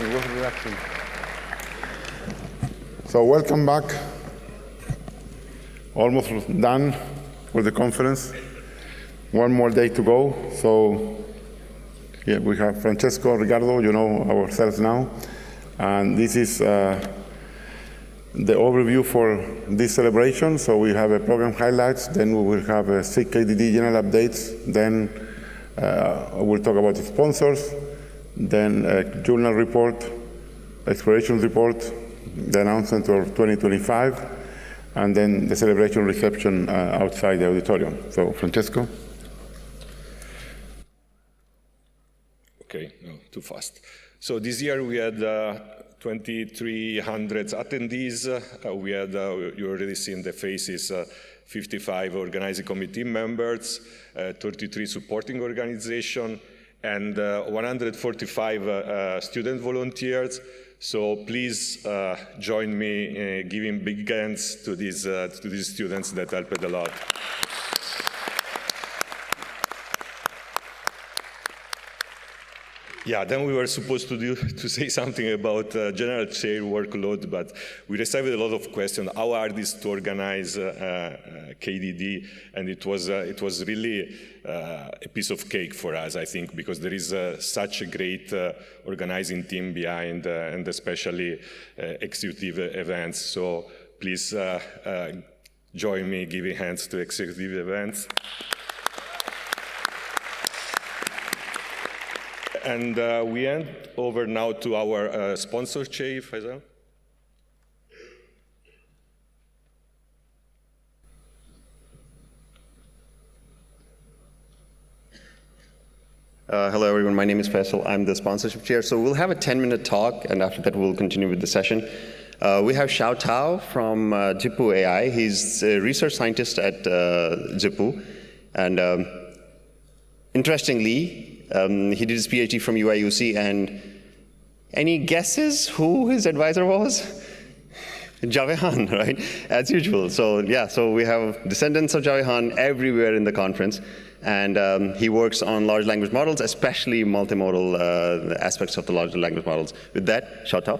It was relaxing. So welcome back. Almost done with the conference. One more day to go. So yeah, we have Francesco, Ricardo, you know ourselves now. And this is the overview for this celebration. So we have a program highlights, then we will have a KDD general updates, then we'll talk about the sponsors, then a journal report, exploration report, the announcement for 2025, and then the celebration reception outside the auditorium. So, Francesco. Okay, no, too fast. So this year we had 2,300 attendees. We had, you already seen the faces, 55 organizing committee members, 33 supporting organizations, and 145 student volunteers. So please join me in giving big hands to these students that helped a lot. Yeah, then we were supposed to say something about general chair workload, but we received a lot of questions. How hard is to organize KDD? And it was really a piece of cake for us, I think, because there is such a great organizing team behind, and especially executive events. So please join me giving hands to executive events. And we hand over now to our sponsor chair, Faisal. Hello, everyone. My name is Faisal. I'm the sponsorship chair. So we'll have a 10-minute talk, and after that, we'll continue with the session. We have Xiao Tao from Zhipu AI. He's a research scientist at Zhipu. And interestingly, he did his PhD from UIUC, and any guesses who his advisor was? Jawed Han, right? As usual. So yeah, so we have descendants of Jawed Han everywhere in the conference, and he works on large language models, especially multimodal aspects of the large language models. With that, Xiao Tao.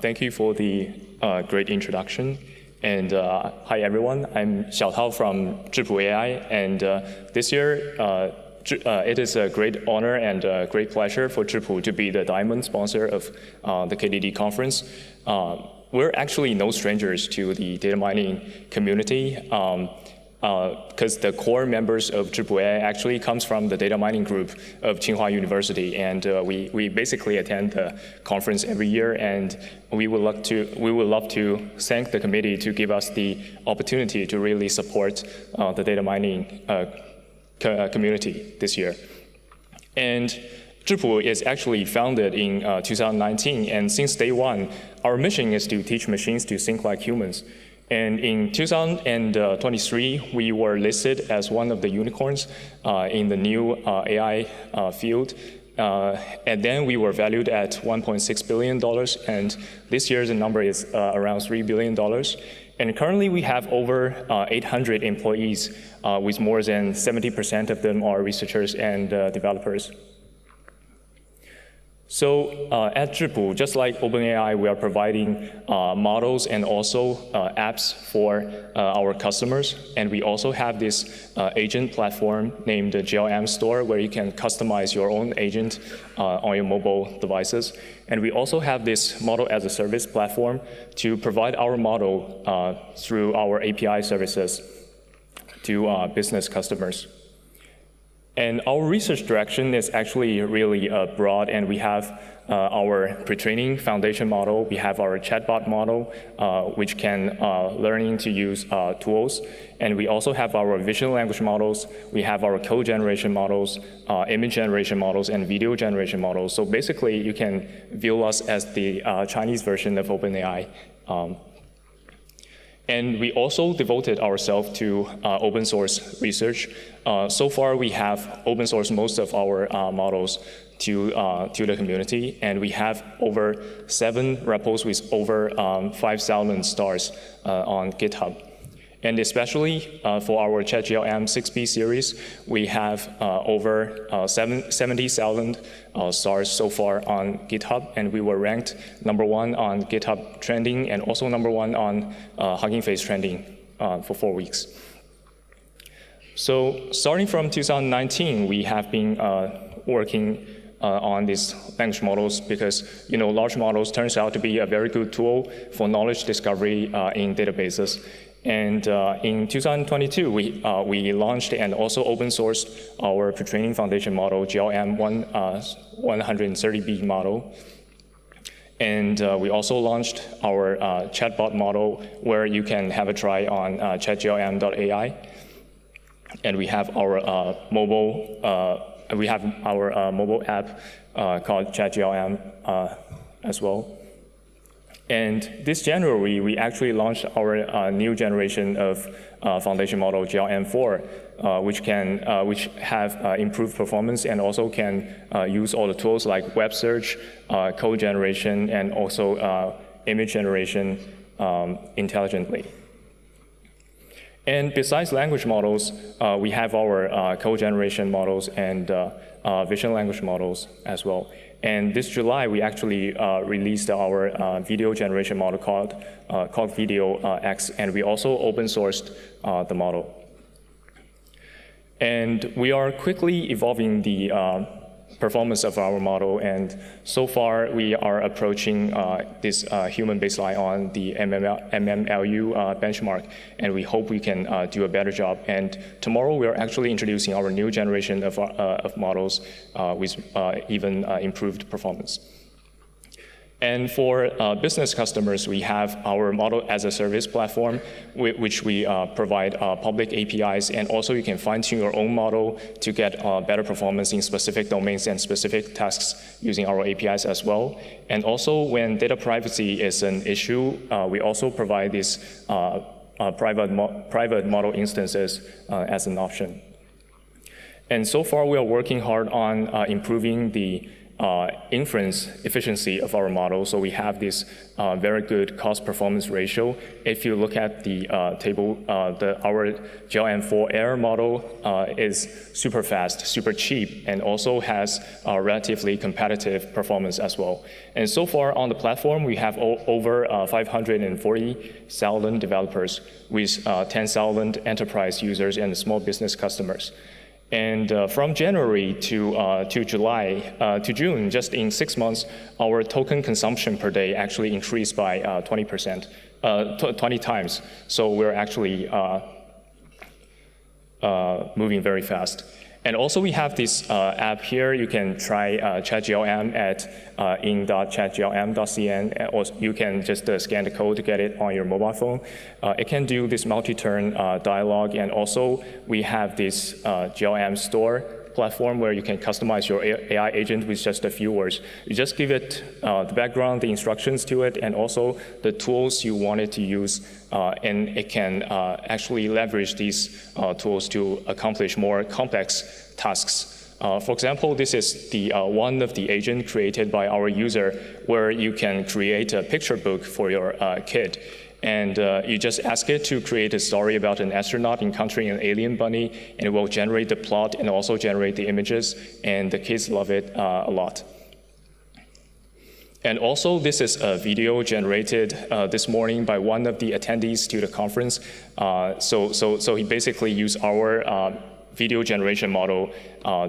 Thank you for the great introduction. And hi, everyone. I'm Xiao Tao from Zhipu AI. And this year, it is a great honor and a great pleasure for Zhipu to be the diamond sponsor of the KDD conference. We're actually no strangers to the data mining community, because the core members of Zhipu AI actually comes from the data mining group of Tsinghua University, and we basically attend the conference every year, and we would love to thank the committee to give us the opportunity to really support the data mining community this year. And Zhipu is actually founded in 2019, and since day one, our mission is to teach machines to think like humans. And in 2023, we were listed as one of the unicorns in the new AI field. And then we were valued at $1.6 billion. And this year, the number is around $3 billion. And currently, we have over 800 employees, with more than 70% of them are researchers and developers. So at Zhipu, just like OpenAI, we are providing models and also apps for our customers. And we also have this agent platform named the GLM Store, where you can customize your own agent on your mobile devices. And we also have this model as a service platform to provide our model through our API services to business customers. And our research direction is actually really broad, and we have our pre-training foundation model. We have our chatbot model, which can learning to use tools. And we also have our vision language models. We have our code generation models, image generation models, and video generation models. So basically, you can view us as the Chinese version of OpenAI. And we also devoted ourselves to open source research. So far, we have open sourced most of our models to the community, and we have over 7 repos with over 5,000 stars on GitHub. And especially for our ChatGLM 6B series, we have over 70,000 stars so far on GitHub, and we were ranked #1 on GitHub trending and also #1 on Hugging Face trending for 4 weeks. So starting from 2019, we have been working on these language models because large models turns out to be a very good tool for knowledge discovery in databases. And in 2022, we launched and also open sourced our pre-training foundation model, GLM 130B model. And we also launched our chatbot model where you can have a try on chatglm.ai. And we have our mobile app called ChatGLM as well. And this January, we actually launched our new generation of foundation model, GLM4, which have improved performance and also can use all the tools like web search, code generation, and also image generation intelligently. And besides language models, we have our code generation models and vision language models as well. And this July, we actually released our video generation model called Video X, and we also open sourced the model. And we are quickly evolving the performance of our model, and so far we are approaching this human baseline on the MMLU benchmark, and we hope we can do a better job. And tomorrow we are actually introducing our new generation of models with even improved performance. And for business customers, we have our model as a service platform, which we provide public APIs, and also you can fine-tune your own model to get better performance in specific domains and specific tasks using our APIs as well. And also, when data privacy is an issue, we also provide these private model instances as an option. And so far, we are working hard on improving the inference efficiency of our model. So we have this very good cost-performance ratio. If you look at the table, our GLM4 Air model is super fast, super cheap, and also has relatively competitive performance as well. And so far on the platform, we have over 540,000 developers with 10,000 enterprise users and small business customers. And from January to June, just in 6 months, our token consumption per day actually increased by 20%, 20 times. So we're actually moving very fast. And also we have this app here. You can try ChatGLM at in.chatglm.cn, or you can just scan the code to get it on your mobile phone. It can do this multi-turn dialogue, and also we have this GLM store platform where you can customize your AI agent with just a few words. You just give it the background, the instructions to it, and also the tools you want it to use, and it can actually leverage these tools to accomplish more complex tasks. For example, this is the one of the agents created by our user, where you can create a picture book for your kid. And you just ask it to create a story about an astronaut encountering an alien bunny, and it will generate the plot and also generate the images, and the kids love it a lot. And also, this is a video generated this morning by one of the attendees to the conference. So he basically used our video generation model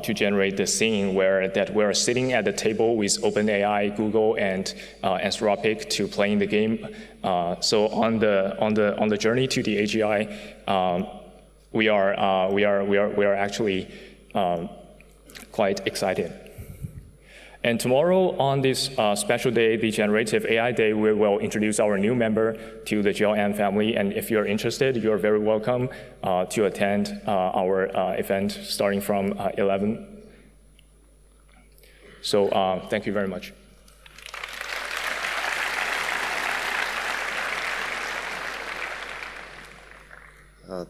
to generate the scene where we're sitting at the table with OpenAI, Google, and Anthropic to playing the game. So on the journey to the AGI, we are actually quite excited. And tomorrow, on this special day, the Generative AI Day, we will introduce our new member to the GLM family. And if you're interested, you're very welcome to attend our event starting from 11. So thank you very much.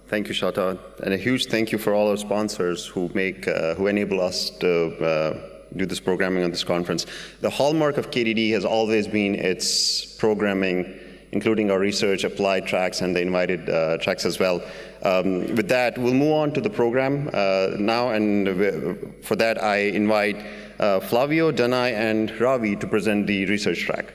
Thank you, Shata, and a huge thank you for all our sponsors who enable us to do this programming on this conference. The hallmark of KDD has always been its programming including our research applied tracks and the invited tracks as well. With that, we'll move on to the program now, and for that I invite Flavio, Danai, and Ravi to present the research track.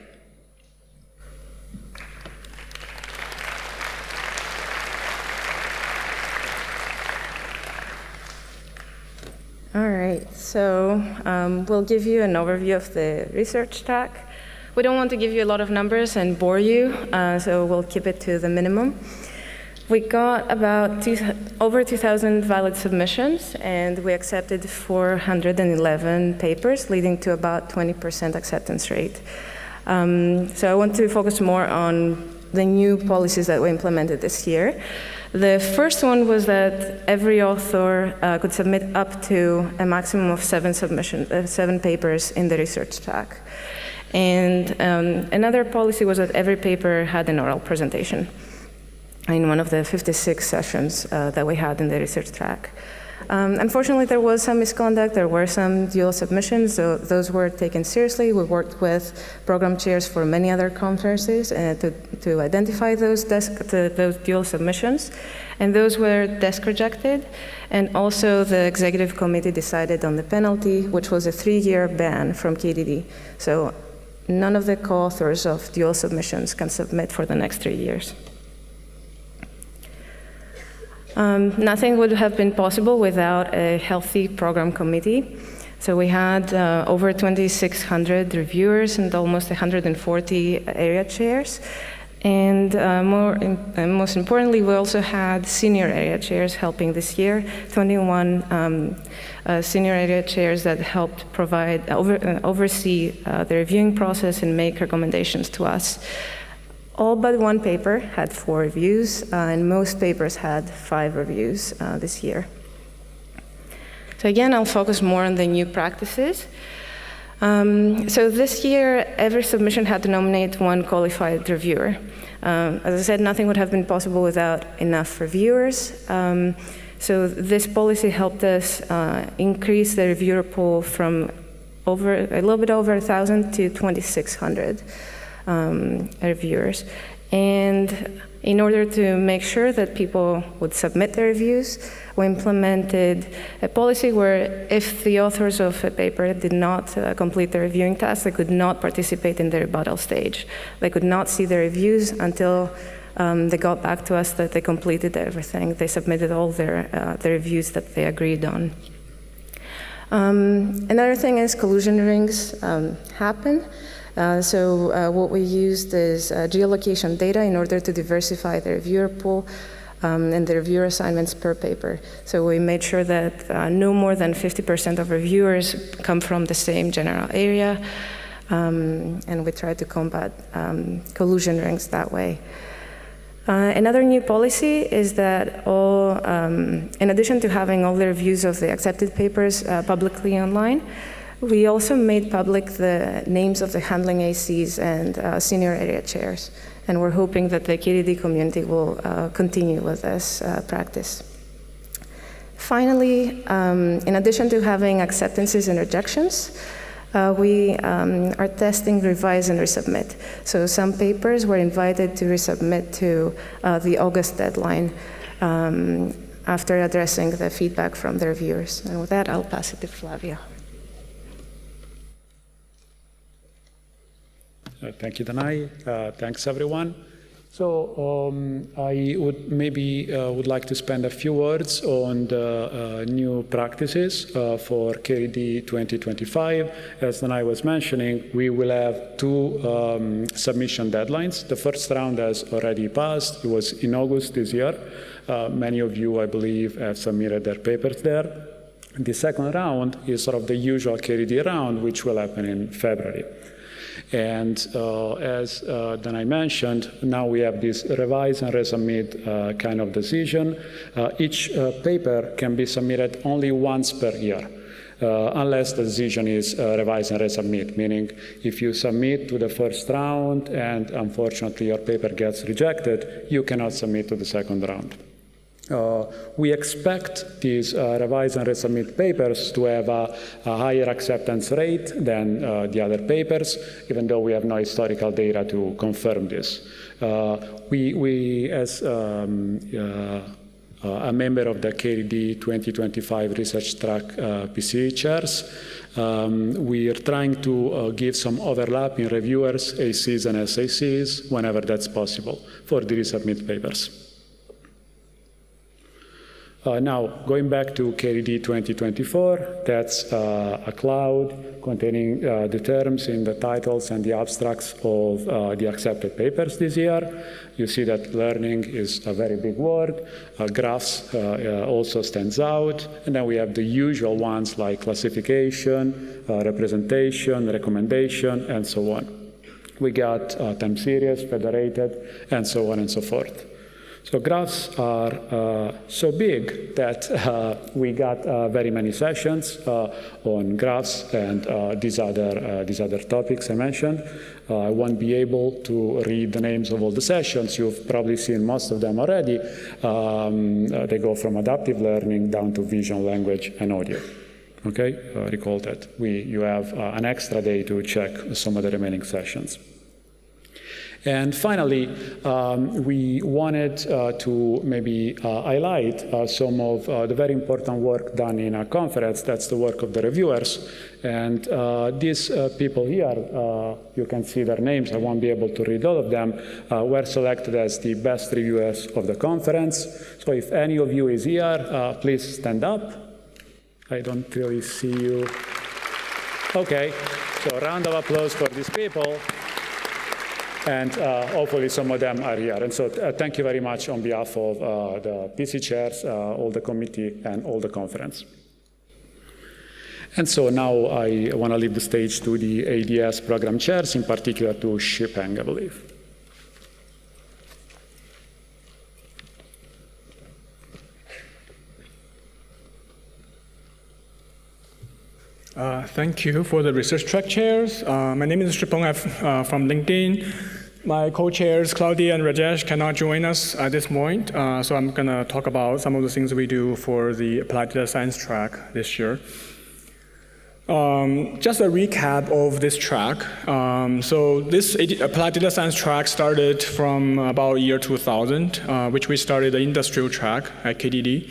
All right, so we'll give you an overview of the research track. We don't want to give you a lot of numbers and bore you, so we'll keep it to the minimum. We got about over 2,000 valid submissions, and we accepted 411 papers, leading to about 20% acceptance rate. So I want to focus more on the new policies that we implemented this year. The first one was that every author could submit up to a maximum of 7 papers in the research track. And another policy was that every paper had an oral presentation in one of the 56 sessions that we had in the research track. Unfortunately, there was some misconduct. There were some dual submissions, so those were taken seriously. We worked with program chairs for many other conferences to identify those dual submissions, and those were desk rejected. And also, the executive committee decided on the penalty, which was a 3-year ban from KDD. So none of the co-authors of dual submissions can submit for the next 3 years. Nothing would have been possible without a healthy program committee. So we had over 2,600 reviewers and almost 140 area chairs. And most importantly, we also had senior area chairs helping this year, 21 senior area chairs that helped oversee the reviewing process and make recommendations to us. All but one paper had 4 reviews, and most papers had 5 reviews this year. So again, I'll focus more on the new practices. So this year, every submission had to nominate 1 qualified reviewer. As I said, nothing would have been possible without enough reviewers. So this policy helped us increase the reviewer pool from a little bit over 1,000 to 2,600. Reviewers. And in order to make sure that people would submit their reviews, we implemented a policy where if the authors of a paper did not complete the reviewing task, they could not participate in the rebuttal stage. They could not see the reviews until they got back to us that they completed everything. They submitted all their reviews that they agreed on. Another thing is collusion rings happen. So what we used is geolocation data in order to diversify the reviewer pool and the reviewer assignments per paper. So we made sure that no more than 50% of reviewers come from the same general area, and we tried to combat collusion rings that way. Another new policy is that in addition to having all the reviews of the accepted papers publicly online, we also made public the names of the handling ACs and senior area chairs, and we're hoping that the KDD community will continue with this practice. Finally, in addition to having acceptances and rejections, we are testing revise and resubmit. So some papers were invited to resubmit to the August deadline after addressing the feedback from the reviewers. And with that, I'll pass it to Flavio. Thank you, Danai. Thanks, everyone. So I would like to spend a few words on the new practices for KDD 2025. As Danai was mentioning, we will have 2 submission deadlines. The first round has already passed. It was in August this year. Many of you, I believe, have submitted their papers there. The second round is sort of the usual KDD round, which will happen in February. And as Danai mentioned, now we have this revise and resubmit kind of decision. Each paper can be submitted only once per year, unless the decision is revise and resubmit, meaning if you submit to the first round and unfortunately your paper gets rejected, you cannot submit to the second round. We expect these revise and resubmit papers to have a higher acceptance rate than the other papers, even though we have no historical data to confirm this. We as a member of the KDD 2025 Research Track PCA chairs, we are trying to give some overlap in reviewers, ACs and SACs, whenever that's possible for the resubmit papers. Now, going back to KDD 2024, that's a cloud containing the terms in the titles and the abstracts of the accepted papers this year. You see that learning is a very big word. Graphs also stands out. And then we have the usual ones like classification, representation, recommendation, and so on. We got time series, federated, and so on and so forth. So graphs are so big that we got very many sessions on graphs and these other topics I mentioned. I won't be able to read the names of all the sessions. You've probably seen most of them already. They go from adaptive learning down to vision, language, and audio. Okay, recall that. You have an extra day to check some of the remaining sessions. And finally, we wanted to maybe highlight some of the very important work done in our conference. That's the work of the reviewers. And these people here, you can see their names. I won't be able to read all of them, were selected as the best reviewers of the conference. So if any of you is here, please stand up. I don't really see you. Okay, so a round of applause for these people. And hopefully some of them are here. And so thank you very much on behalf of the PC chairs, all the committee, and all the conference. And so now I want to leave the stage to the ADS program chairs, in particular to Shipeng, I believe. Thank you for the research track chairs. My name is Shipeng from LinkedIn. My co-chairs, Claudia and Rajesh, cannot join us at this point, so I'm going to talk about some of the things we do for the applied data science track this year. Just a recap of this track. So this applied data science track started from about year 2000, which we started the industrial track at KDD.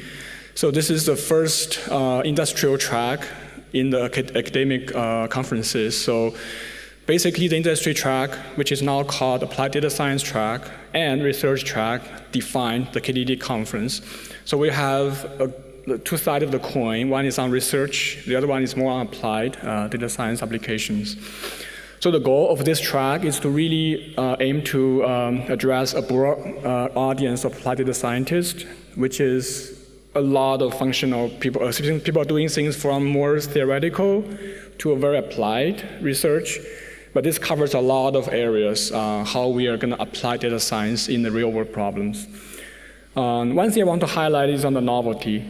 So this is the first industrial track in the academic conferences. So basically the industry track, which is now called Applied Data Science track, and research track define the KDD conference. So we have the two sides of the coin. One is on research, the other one is more on applied data science applications. So the goal of this track is to really aim to address a broad audience of applied data scientists, which is a lot of functional people, people are doing things from more theoretical to a very applied research. But this covers a lot of areas, how we are going to apply data science in the real world problems. One thing I want to highlight is on the novelty,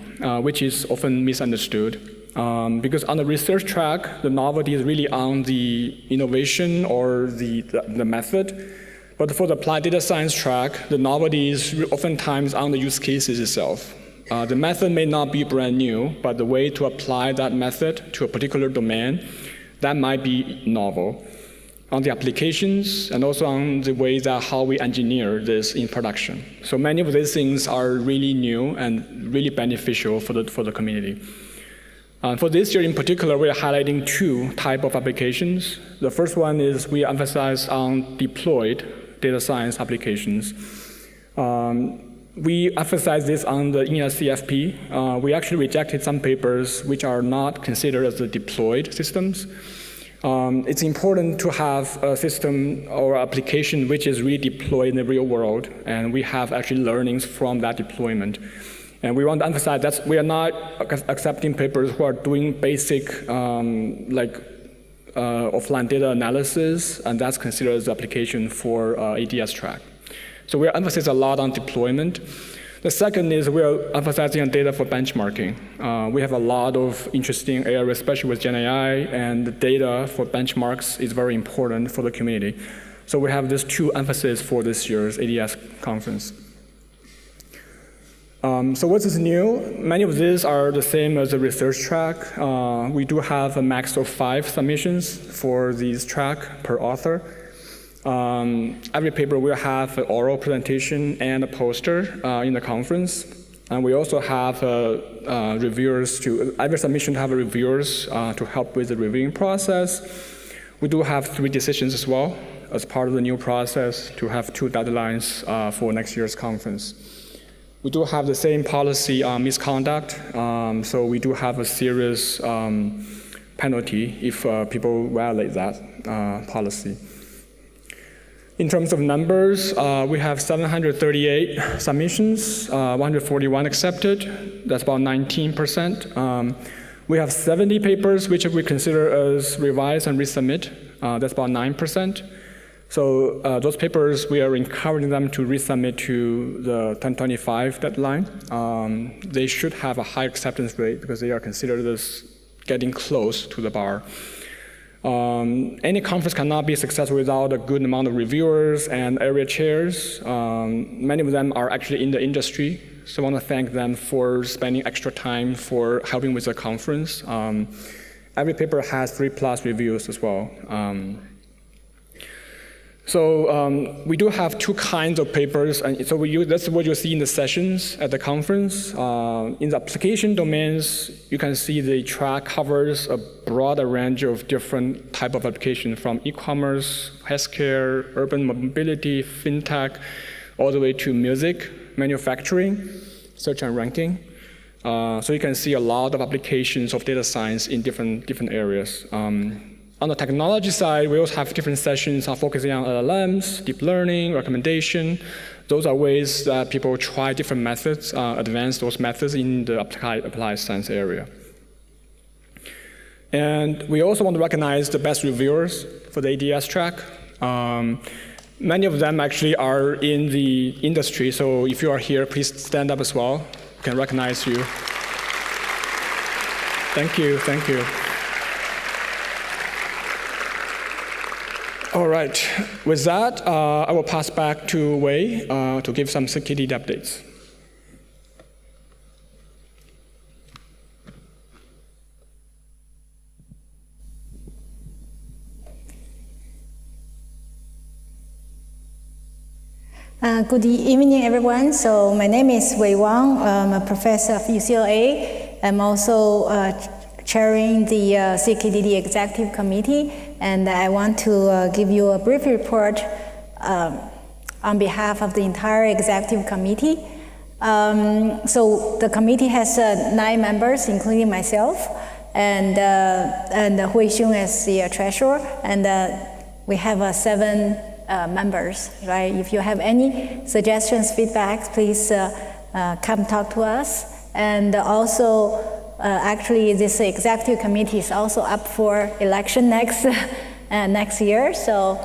which is often misunderstood. Because on the research track, the novelty is really on the innovation or the method. But for the applied data science track, the novelty is oftentimes on the use cases itself. The method may not be brand new, but the way to apply that method to a particular domain, that might be novel. On the applications and also on the way that how we engineer this in production. So many of these things are really new and really beneficial for the community. For this year in particular, we are highlighting two types of applications. The first one is we emphasize on deployed data science applications. We emphasize this on the CFP. We actually rejected some papers which are not considered as the deployed systems. It's important to have a system or application which is really deployed in the real world, and we have actually learnings from that deployment. And we want to emphasize that we are not accepting papers who are doing basic offline data analysis, and that's considered as the application for ADS track. So we are emphasizing a lot on deployment. The second is we are emphasizing on data for benchmarking. We have a lot of interesting areas, especially with Gen AI, and the data for benchmarks is very important for the community. So we have these two emphases for this year's ADS conference. So what is new? Many of these are the same as the research track. We do have a max of 5 submissions for this track per author. Every paper will have an oral presentation and a poster in the conference. And we also have reviewers every submission have reviewers to help with the reviewing process. We do have 3 decisions as well as part of the new process to have 2 deadlines for next year's conference. We do have the same policy on misconduct, so we do have a serious penalty if people violate that policy. In terms of numbers, we have 738 submissions, 141 accepted. That's about 19%. We have 70 papers which we consider as revise and resubmit. That's about 9%. So those papers, we are encouraging them to resubmit to the 1025 deadline. They should have a high acceptance rate because they are considered as getting close to the bar. Any conference cannot be successful without a good amount of reviewers and area chairs. Many of them are actually in the industry, so I want to thank them for spending extra time for helping with the conference. Every paper has 3+ reviews as well. So we do have 2 kinds of papers, and so that's what you see in the sessions at the conference. In the application domains, you can see the track covers a broader range of different type of applications, from e-commerce, healthcare, urban mobility, fintech, all the way to music, manufacturing, search and ranking. So you can see a lot of applications of data science in different areas. On the technology side, we also have different sessions focusing on LLMs, deep learning, recommendation. Those are ways that people try different methods, advance those methods in the applied science area. And we also want to recognize the best reviewers for the ADS track. Many of them actually are in the industry, so if you are here, please stand up as well. We can recognize you. Thank you, thank you. All right, with that, I will pass back to Wei to give some KDD updates. Good evening, everyone. So my name is Wei Wang. I'm a professor of UCLA. I'm also chairing the KDD Executive Committee, and I want to give you a brief report on behalf of the entire Executive Committee. So the committee has 9 members, including myself, and Hui Xiong as the treasurer, and we have 7 members, right? If you have any suggestions, feedback, please come talk to us. And also, actually, this executive committee is also up for election next year. So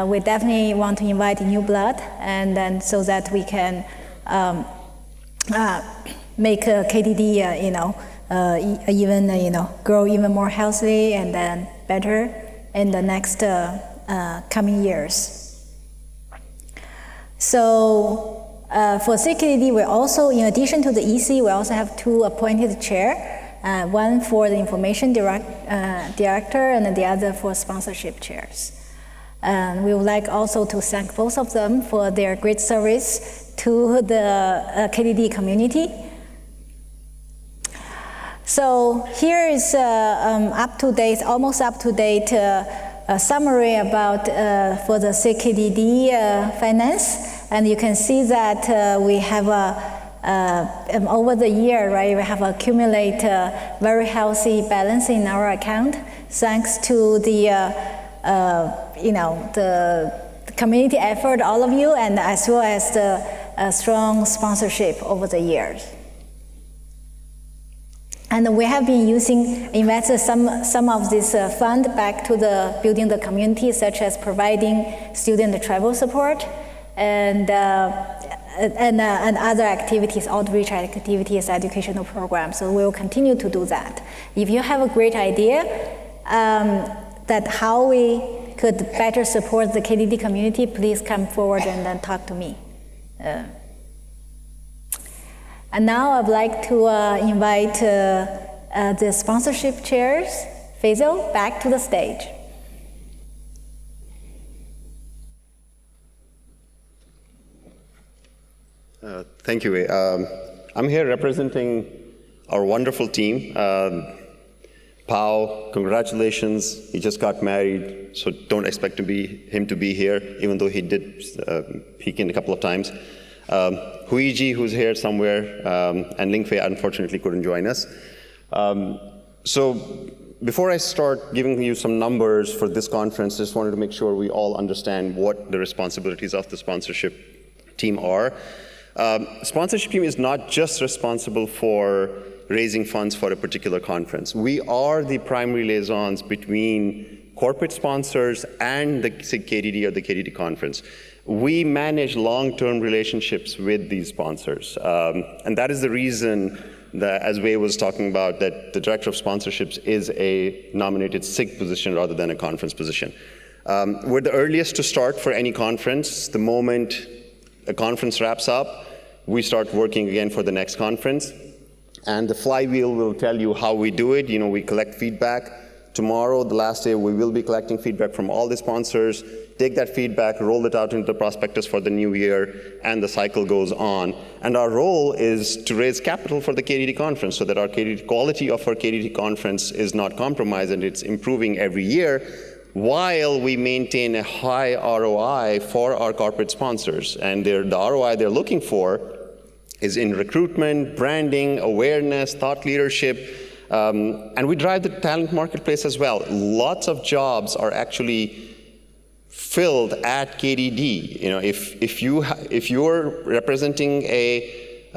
we definitely want to invite new blood, and then so that we can make KDD, even grow even more healthily and then better in the next coming years. So for KDD, we also, in addition to the EC, we also have 2 appointed chair, one for the information director and the other for sponsorship chairs. And we would like also to thank both of them for their great service to the KDD community. So here is almost up-to-date summary about for the KDD finance. And you can see that we have over the year, right, we have accumulated very healthy balance in our account, thanks to the the community effort, all of you, and as well as the strong sponsorship over the years. And we have been invested some of this fund back to the building the community, such as providing student travel support and other activities, outreach activities, educational programs. So we will continue to do that. If you have a great idea that how we could better support the KDD community, please come forward and then talk to me. And now I'd like to invite the sponsorship chairs, Faisal, back to the stage. Thank you. I'm here representing our wonderful team. Pao, congratulations. He just got married, so don't expect him to be here, even though he did peek in a couple of times. Huiji, who's here somewhere, and Lingfei unfortunately couldn't join us. So before I start giving you some numbers for this conference, I just wanted to make sure we all understand what the responsibilities of the sponsorship team are. Sponsorship team is not just responsible for raising funds for a particular conference. We are the primary liaisons between corporate sponsors and the KDD or the KDD conference. We manage long-term relationships with these sponsors. And that is the reason that, as Wei was talking about, that the director of sponsorships is a nominated SIG position rather than a conference position. We're the earliest to start for any conference. The moment a conference wraps up, we start working again for the next conference. And the flywheel will tell you how we do it. You know, we collect feedback. Tomorrow, the last day, we will be collecting feedback from all the sponsors, take that feedback, roll it out into the prospectus for the new year, and the cycle goes on. And our role is to raise capital for the KDD conference so that our quality of our KDD conference is not compromised and it's improving every year, while we maintain a high ROI for our corporate sponsors. And the ROI they're looking for is in recruitment, branding, awareness, thought leadership, and we drive the talent marketplace as well. Lots of jobs are actually filled at KDD. You know, if you're representing a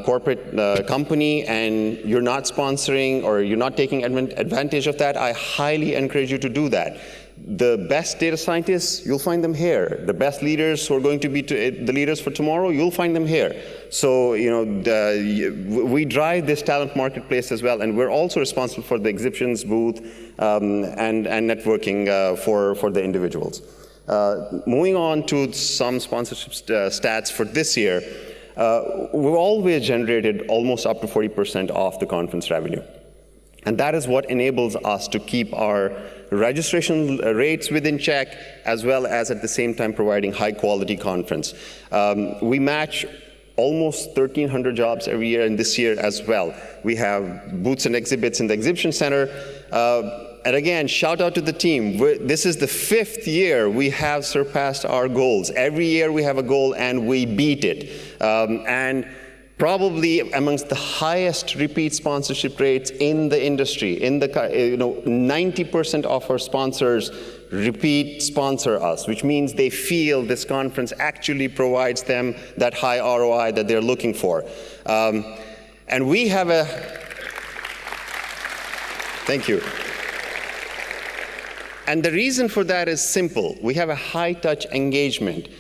corporate company and you're not sponsoring or you're not taking advantage of that, I highly encourage you to do that. The best data scientists, you'll find them here. The best leaders who are going to be the leaders for tomorrow, you'll find them here. So, you know, we drive this talent marketplace as well, and we're also responsible for the exhibitions booth and networking for the individuals. Moving on to some sponsorship stats for this year, we've always generated almost up to 40% of the conference revenue. And that is what enables us to keep our registration rates within check, as well as at the same time providing high quality conference. We match almost 1,300 jobs every year, and this year as well. We have booths and exhibits in the exhibition center. And again, shout out to the team. This is the 5th year we have surpassed our goals. Every year we have a goal and we beat it. And probably amongst the highest repeat sponsorship rates in the industry. 90% of our sponsors repeat sponsor us, which means they feel this conference actually provides them that high ROI that they're looking for. And we have a, thank you. And the reason for that is simple. We have a high-touch engagement.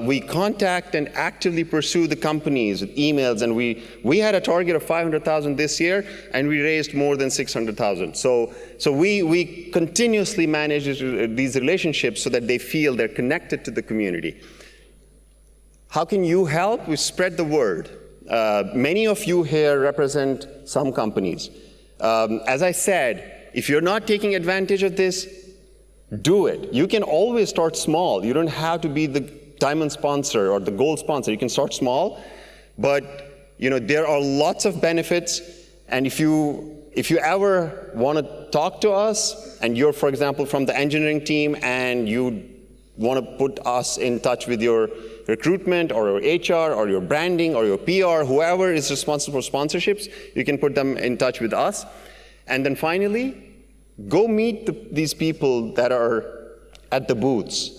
We contact and actively pursue the companies with emails, and we had a target of 500,000 this year, and we raised more than 600,000. So we continuously manage these relationships so that they feel they're connected to the community. How can you help? We spread the word. Many of you here represent some companies. As I said, if you're not taking advantage of this, do it. You can always start small. You don't have to be the diamond sponsor or the gold sponsor. You can start small, but there are lots of benefits. And if you ever want to talk to us, and you're, for example, from the engineering team, and you want to put us in touch with your recruitment or your HR or your branding or your PR, whoever is responsible for sponsorships, you can put them in touch with us. And then finally, go meet these people that are at the booths.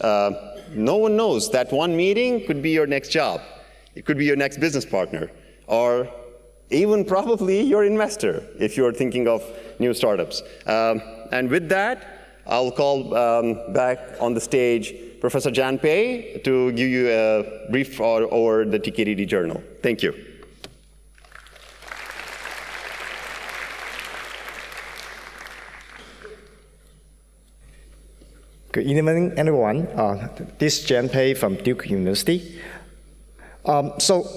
No one knows. That one meeting could be your next job. It could be your next business partner, or even probably your investor if you're thinking of new startups. And with that, I'll call back on the stage Professor Jan Pei to give you a brief over the KDD Journal. Thank you. Good evening, everyone. This is Jan Pei from Duke University. So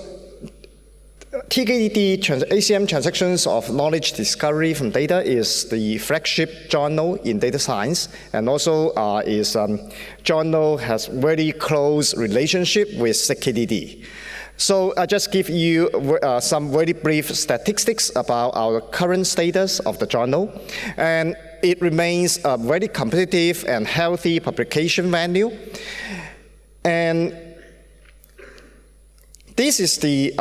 TKDD ACM Transactions of Knowledge Discovery from Data is the flagship journal in data science, and also journal has very close relationship with KDD. So I just give you some very brief statistics about our current status of the journal. And it remains a very competitive and healthy publication venue. And this is the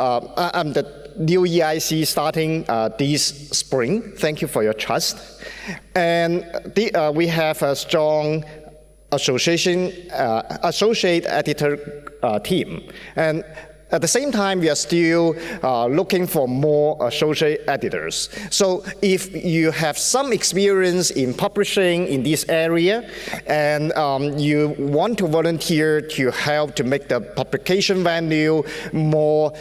new EIC starting this spring. Thank you for your trust. And we have a strong associate editor team. And at the same time, we are still looking for more associate editors. So if you have some experience in publishing in this area and you want to volunteer to help to make the publication venue more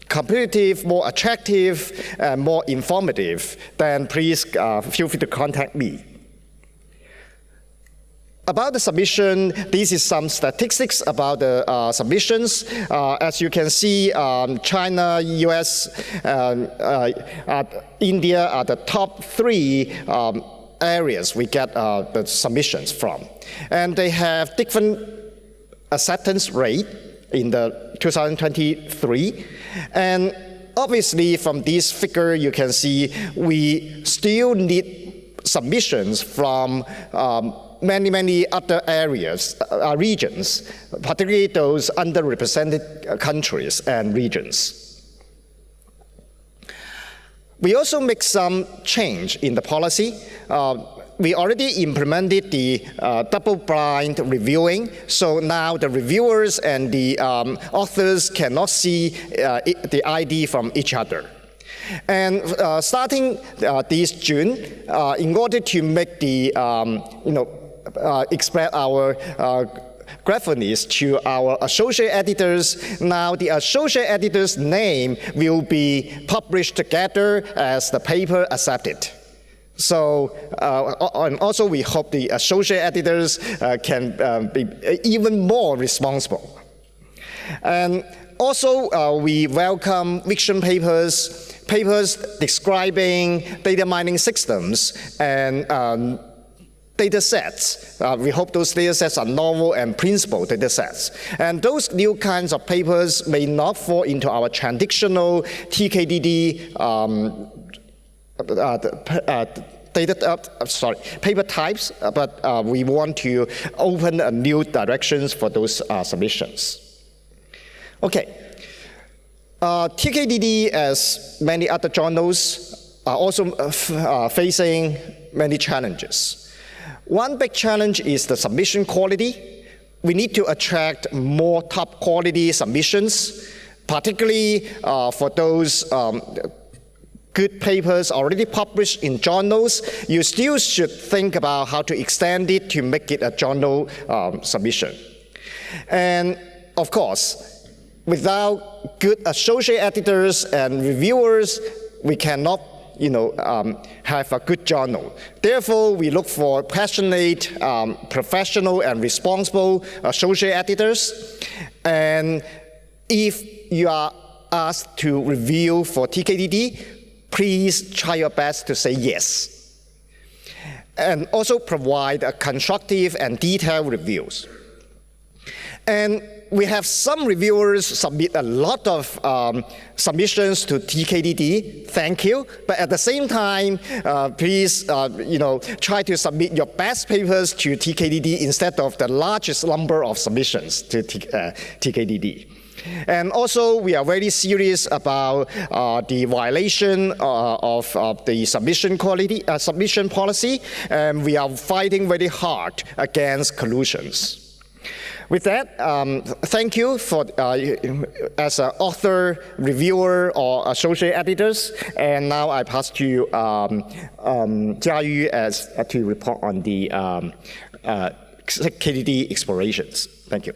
competitive, more attractive, and more informative, then please feel free to contact me. About the submission, this is some statistics about the submissions. As you can see, China, US, India are the top 3 areas we get the submissions from. And they have different acceptance rate in the 2023. And obviously from this figure, you can see we still need submissions from many other areas, regions, particularly those underrepresented countries and regions. We also make some change in the policy. We already implemented the double-blind reviewing, so now the reviewers and the authors cannot see the ID from each other. And starting this June, in order to make the express our graphics to our associate editors, now the associate editor's name will be published together as the paper accepted. So, and also we hope the associate editors can be even more responsible. And also, we welcome vision papers describing data mining systems and data sets. We hope those data sets are novel and principal data sets. And those new kinds of papers may not fall into our traditional TKDD paper types, but we want to open new directions for those submissions. Okay. TKDD, as many other journals, are also facing many challenges. One big challenge is the submission quality. We need to attract more top quality submissions, particularly for those good papers already published in journals. You still should think about how to extend it to make it a journal submission. And of course, without good associate editors and reviewers, we cannot have a good journal. Therefore, we look for passionate, professional, and responsible associate editors. And if you are asked to review for TKDD, please try your best to say yes. And also provide a constructive and detailed reviews. And we have some reviewers submit a lot of submissions to TKDD. Thank you. But at the same time, please, try to submit your best papers to TKDD instead of the largest number of submissions to TKDD. And also, we are very serious about the violation of the submission policy, and we are fighting very hard against collusions. With that, thank you for as an author, reviewer, or associate editors. And now I pass to Jiayu to report on the KDD explorations. Thank you.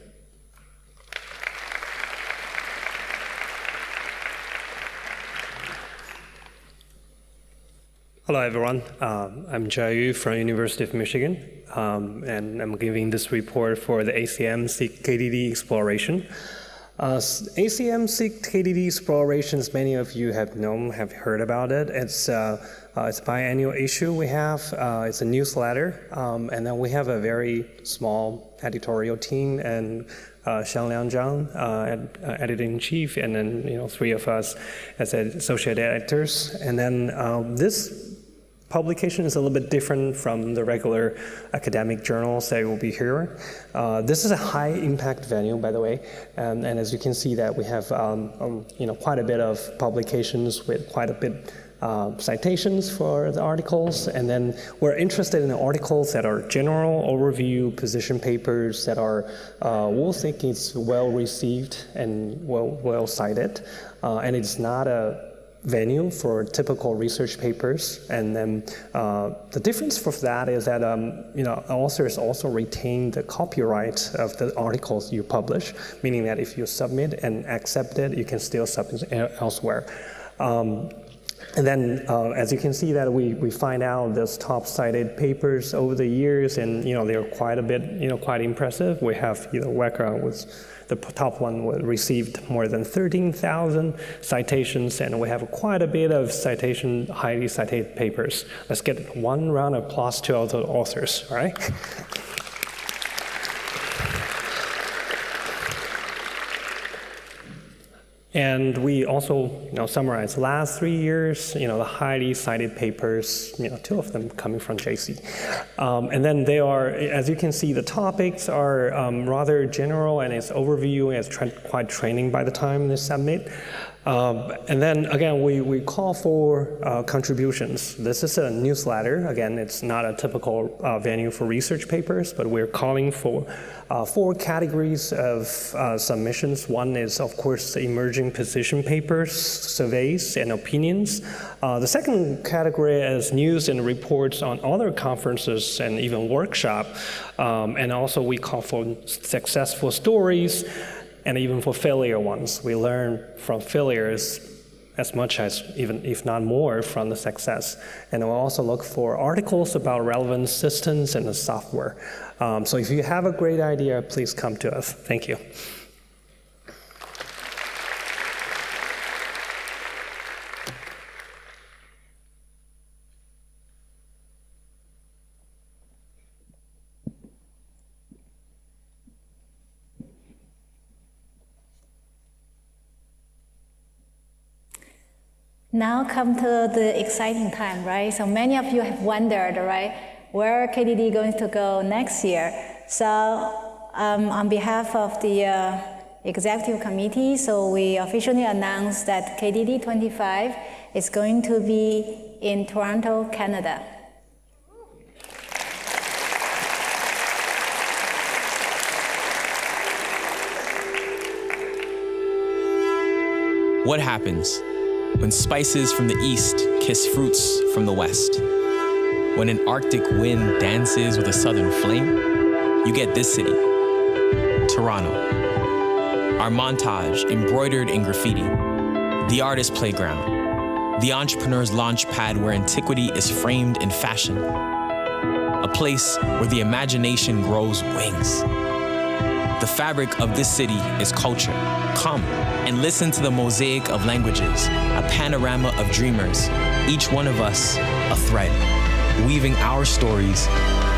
Hello, everyone. I'm Jiayu from University of Michigan, and I'm giving this report for the ACM KDD exploration. ACM KDD Explorations, many of you have heard about it. It's a biannual issue we have. It's a newsletter, and then we have a very small editorial team, and Xiangliang Zhang, editor-in-chief, and then 3 of us as associate editors. And then this publication is a little bit different from the regular academic journals that will be here. This is a high impact venue, by the way, and as you can see that we have quite a bit of publications with quite a bit citations for the articles, and then we're interested in the articles that are general overview position papers that are we'll think it's well received and well cited, and it's not a venue for typical research papers. And then the difference for that is that authors also retain the copyright of the articles you publish, meaning that if you submit and accept it, you can still submit elsewhere. And then, as you can see, that we find out those top cited papers over the years, and they're quite a bit, quite impressive. We have WECA was the top one, received more than 13,000 citations, and we have quite a bit of highly cited papers. Let's get one round of applause to all the authors, all right? And we also summarize the last 3 years, the highly cited papers, 2 of them coming from JC. And then they are, as you can see, the topics are rather general, and it's overview, and it's quite training by the time they submit. And then again, we call for contributions. This is a newsletter. Again, it's not a typical venue for research papers, but we're calling for 4 categories of submissions. One is, of course, emerging position papers, surveys, and opinions. The second category is news and reports on other conferences and even workshops. And also we call for successful stories, and even for failure ones. We learn from failures as much as, even if not more, from the success. And we'll also look for articles about relevant systems and the software. So if you have a great idea, please come to us. Thank you. Now come to the exciting time, right? So many of you have wondered, right, where KDD going to go next year. So on behalf of the executive committee, so we officially announced that KDD 25 is going to be in Toronto, Canada. What happens when spices from the east kiss fruits from the west? When an Arctic wind dances with a southern flame, you get this city, Toronto. Our montage embroidered in graffiti, the artist playground, the entrepreneur's launch pad where antiquity is framed in fashion, a place where the imagination grows wings. The fabric of this city is culture. Come and listen to the mosaic of languages, a panorama of dreamers, each one of us a thread, weaving our stories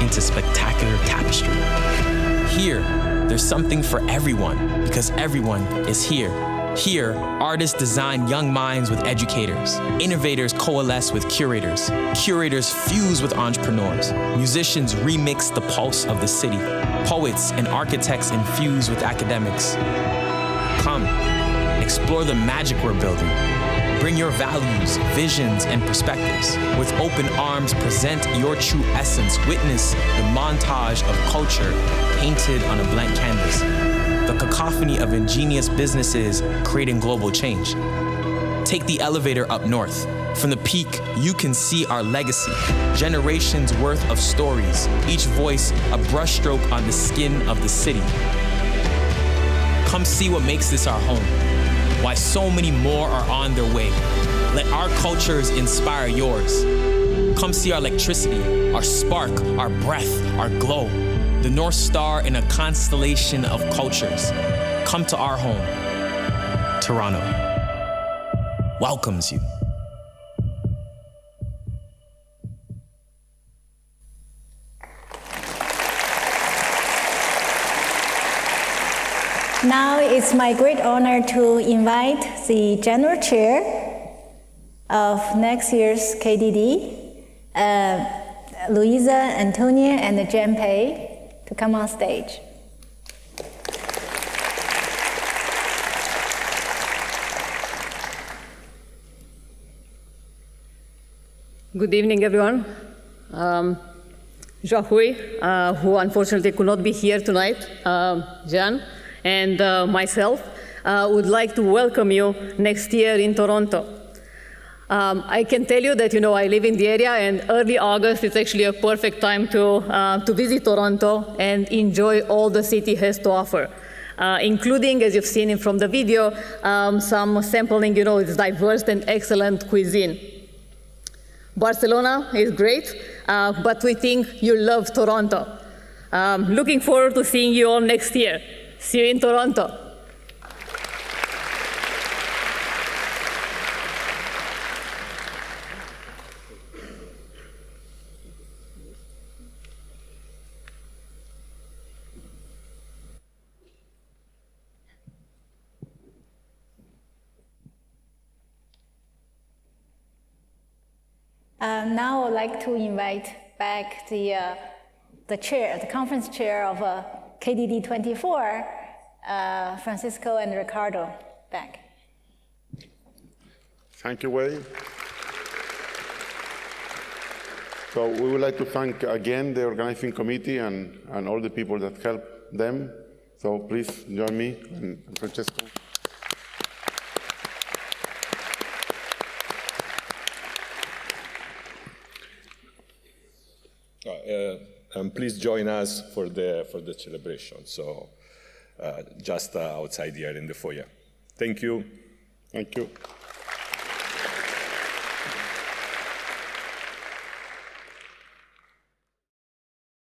into spectacular tapestry. Here, there's something for everyone, because everyone is here. Here, artists design young minds with educators, innovators coalesce with curators, curators fuse with entrepreneurs, musicians remix the pulse of the city, poets and architects infuse with academics. Come, explore the magic we're building. Bring your values, visions, and perspectives. With open arms, present your true essence. Witness the montage of culture painted on a blank canvas. The cacophony of ingenious businesses creating global change. Take the elevator up north. From the peak, you can see our legacy. Generations worth of stories, each voice a brushstroke on the skin of the city. Come see what makes this our home. Why so many more are on their way. Let our cultures inspire yours. Come see our electricity, our spark, our breath, our glow. The North Star in a constellation of cultures. Come to our home. Toronto welcomes you. Now it's my great honor to invite the General Chair of next year's KDD, Louisa, Antonia, and Jen Pei, to come on stage. Good evening, everyone. Jahui, who unfortunately could not be here tonight, Jan, and myself would like to welcome you next year in Toronto. I can tell you that, I live in the area, and early August is actually a perfect time to visit Toronto and enjoy all the city has to offer, including, as you've seen from the video, some sampling, its diverse and excellent cuisine. Barcelona is great, but we think you love Toronto. Looking forward to seeing you all next year. See you in Toronto. Now I'd like to invite back the chair, the conference chair of KDD 24, Francisco and Ricardo, back. Thank you, Wei. So we would like to thank again the organizing committee and all the people that helped them. So please join me and Francesco. And please join us for the celebration. So just outside here in the foyer. Thank you. Thank you.